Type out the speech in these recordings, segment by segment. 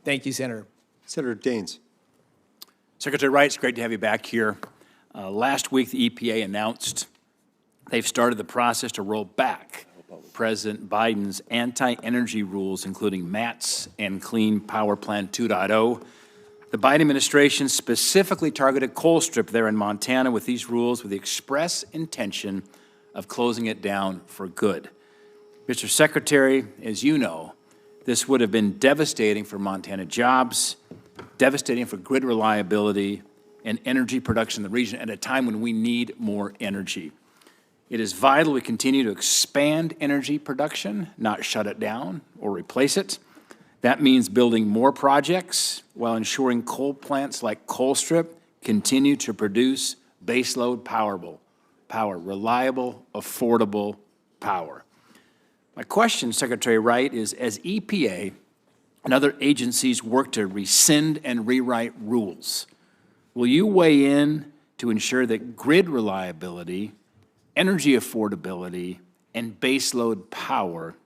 Thank you, Senator. Senator Daines. Secretary Wright, it's great to have you back here. Last week, the EPA announced they've started the process to roll back President Biden's anti-energy rules, including MATS and Clean Power Plan 2.0. The Biden administration specifically targeted Colstrip there in Montana with these rules with the express intention of closing it down for good. Mr. Secretary, as you know, this would have been devastating for Montana jobs, devastating for grid reliability and energy production in the region at a time when we need more energy. It is vital we continue to expand energy production, not shut it down or replace it. That means building more projects while ensuring coal plants like Colstrip continue to produce baseload power, reliable, affordable power. My question, Secretary Wright, is as EPA and other agencies work to rescind and rewrite rules, will you weigh in to ensure that grid reliability, energy affordability, and baseload power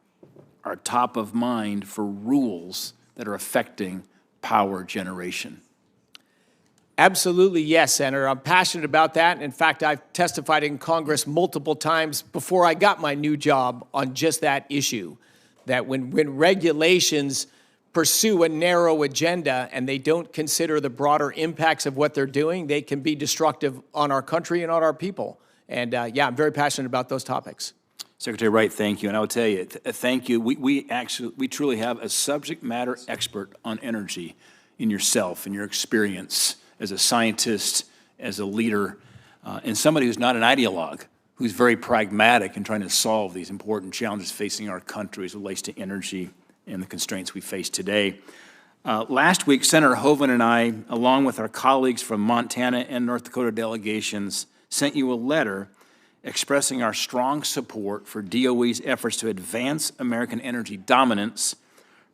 are top of mind for rules that are affecting power generation? Absolutely, yes, Senator. I'm passionate about that. In fact, I've testified in Congress multiple times before I got my new job on just that issue, that when regulations pursue a narrow agenda and they don't consider the broader impacts of what they're doing, they can be destructive on our country and on our people. And yeah, I'm very passionate about those topics. Secretary Wright, thank you. And I will tell you, thank you. We truly have a subject matter expert on energy in yourself and your experience as a scientist, as a leader, and somebody who's not an ideologue, who's very pragmatic in trying to solve these important challenges facing our country as it relates to energy and the constraints we face today. Last week, Senator Hoeven and I, along with our colleagues from Montana and North Dakota delegations, sent you a letter expressing our strong support for DOE's efforts to advance American energy dominance,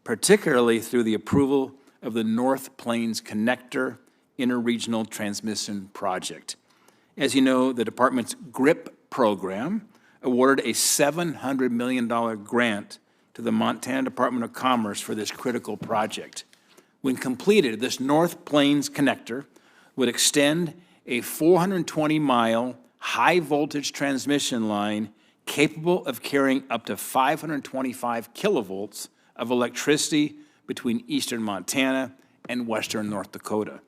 particularly through the approval of the North Plains Connector Interregional Transmission Project. As you know, the department's GRIP program awarded a $700 million grant to the Montana Department of Commerce for this critical project. When completed, this North Plains Connector would extend a 420-mile high-voltage transmission line capable of carrying up to 525 kilovolts of electricity between eastern Montana and western North Dakota.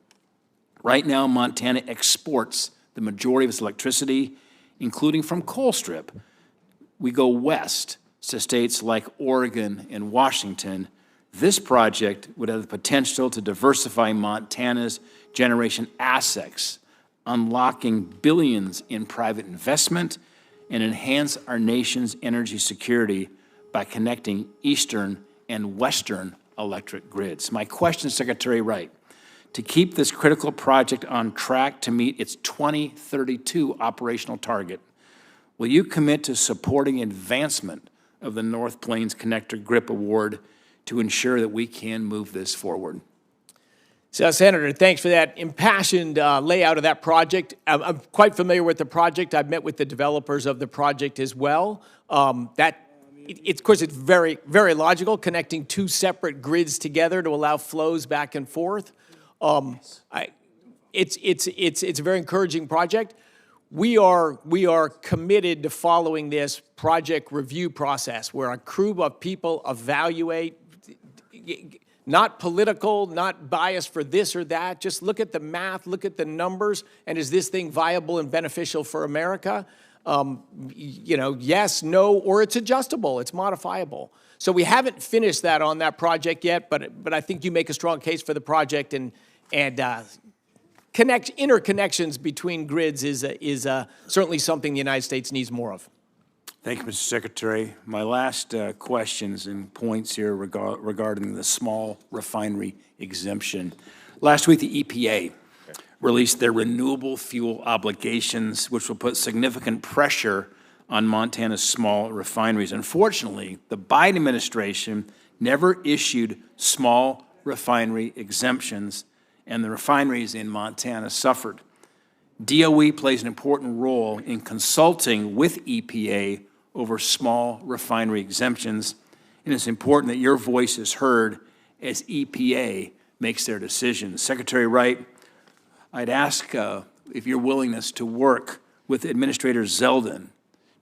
Right now, Montana exports the majority of its electricity, including from Colstrip. We go west to states like Oregon and Washington. This project would have the potential to diversify Montana's generation assets, unlocking billions in private investment and enhance our nation's energy security by connecting eastern and western electric grids. My question, Secretary Wright, to keep this critical project on track to meet its 2032 operational target, will you commit to supporting advancement of the North Plains Connector GRIP Award to ensure that we can move this forward? So, Senator, thanks for that impassioned layout of that project. I'm quite familiar with the project. I've met with the developers of the project as well. Of course, it's very, very logical, connecting two separate grids together to allow flows back and forth. It's a very encouraging project. We are committed to following this project review process where a crew of people evaluate, not political, not biased for this or that, just look at the math, look at the numbers, and is this thing viable and beneficial for America? Yes, no, or it's adjustable, it's modifiable. So we haven't finished that on that project yet, but I think you make a strong case for the project, and interconnections between grids is certainly something the United States needs more of. Thank you, Mr. Secretary. My last questions and points here regarding the small refinery exemption. Last week, the EPA released their renewable fuel obligations, which will put significant pressure on Montana's small refineries. Unfortunately, the Biden administration never issued small refinery exemptions, and the refineries in Montana suffered. DOE plays an important role in consulting with EPA over small refinery exemptions, and it's important that your voice is heard as EPA makes their decisions. Secretary Wright, I'd ask if your willingness to work with Administrator Zeldin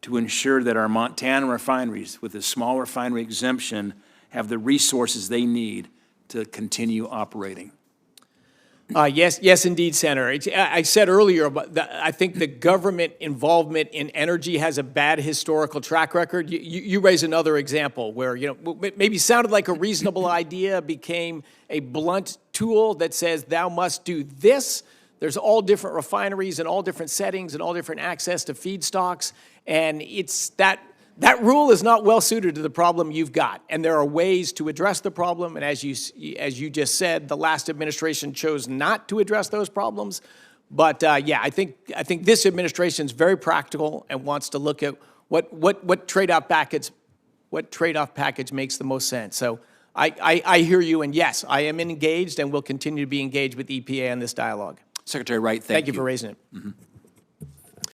to ensure that our Montana refineries with a small refinery exemption have the resources they need to continue operating. Yes, indeed, Senator. I said earlier, I think the government involvement in energy has a bad historical track record. You raise another example where, maybe sounded like a reasonable idea became a blunt tool that says thou must do this. There's all different refineries and all different settings and all different access to feedstocks, and it's that rule is not well suited to the problem you've got, and there are ways to address the problem. And as you just said, the last administration chose not to address those problems. But I think this administration is very practical and wants to look at what trade-off package makes the most sense. So I hear you, and yes, I am engaged and will continue to be engaged with EPA on this dialogue. Secretary Wright, thank you. Thank you for raising it.